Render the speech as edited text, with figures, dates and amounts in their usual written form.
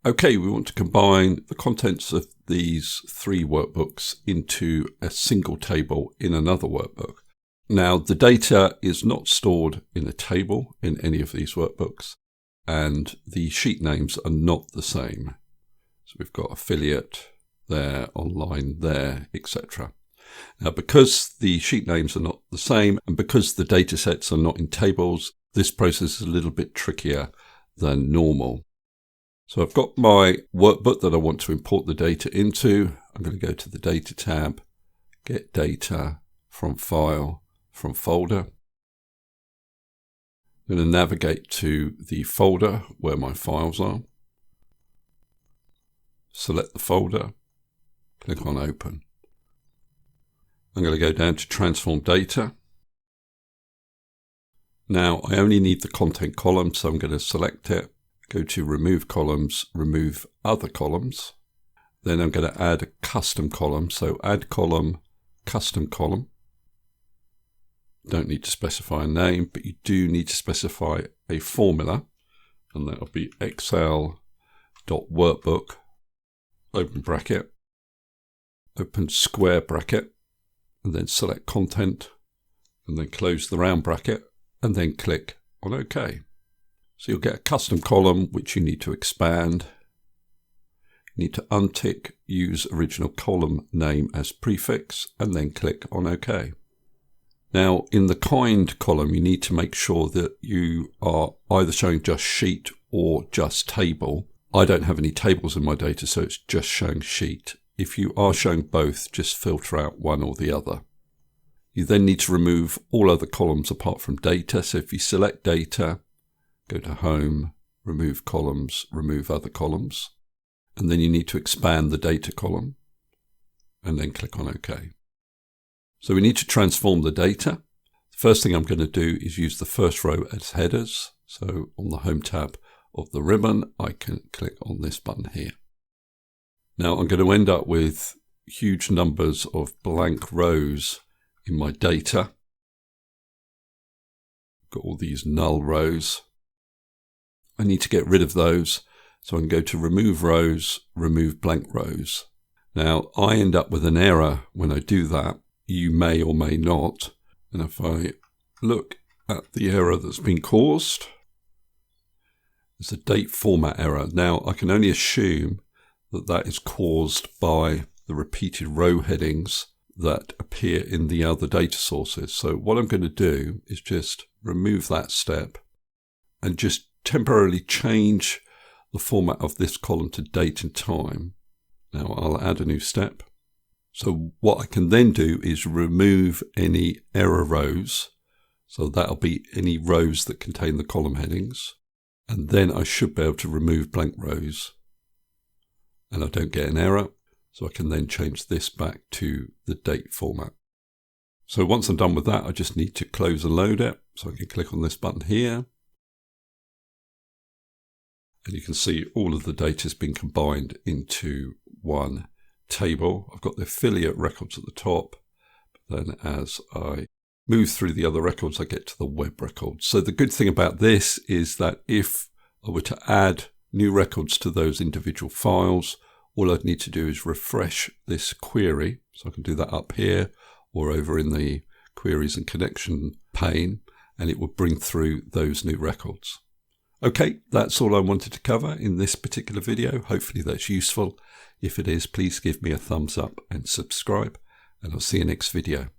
Okay, we want to combine the contents of these 3 workbooks into a single table in another workbook. Now, the data is not stored in a table in any of these workbooks, and the sheet names are not the same. So we've got affiliate there, online there, etc. Now, because the sheet names are not the same, and because the data sets are not in tables, this process is a little bit trickier than normal. So I've got my workbook that I want to import the data into. I'm going to go to the Data tab, Get Data, from File, from Folder. I'm going to navigate to the folder where my files are. Select the folder, click on Open. I'm going to go down to Transform Data. Now I only need the content column, so I'm going to select it. Go to Remove Columns, Remove Other Columns. Then I'm going to add a custom column. So Add Column, Custom Column. Don't need to specify a name, but you do need to specify a formula. And that'll be excel.workbook, open bracket, open square bracket, and then select Content, and then close the round bracket, and then click on OK. So you'll get a custom column which you need to expand. You need to untick Use Original Column Name as Prefix and then click on OK. Now in the Kind column you need to make sure that you are either showing just Sheet or just Table. I don't have any tables in my data, so it's just showing Sheet. If you are showing both, just filter out one or the other. You then need to remove all other columns apart from Data. So if you select Data, go to Home, Remove Columns, Remove Other Columns, and then you need to expand the Data column, and then click on OK. So we need to transform the data. The first thing I'm going to do is use the first row as headers. So on the Home tab of the ribbon, I can click on this button here. Now I'm going to end up with huge numbers of blank rows in my data. Got all these null rows. I need to get rid of those, so I can go to Remove Rows, Remove Blank Rows. Now, I end up with an error when I do that. You may or may not. And if I look at the error that's been caused, it's a date format error. Now, I can only assume that that is caused by the repeated row headings that appear in the other data sources. So what I'm going to do is just remove that step and just temporarily change the format of this column to date and time. Now I'll add a new step. So what I can then do is remove any error rows. So that'll be any rows that contain the column headings. And then I should be able to remove blank rows. And I don't get an error. So I can then change this back to the date format. So once I'm done with that, I just need to close and load it. So I can click on this button here. And you can see all of the data has been combined into one table. I've got the affiliate records at the top. But then as I move through the other records, I get to the web records. So the good thing about this is that if I were to add new records to those individual files, all I'd need to do is refresh this query. So I can do that up here or over in the Queries and Connection pane, and it will bring through those new records. Okay, that's all I wanted to cover in this particular video. Hopefully that's useful. If it is, please give me a thumbs up and subscribe, and I'll see you next video.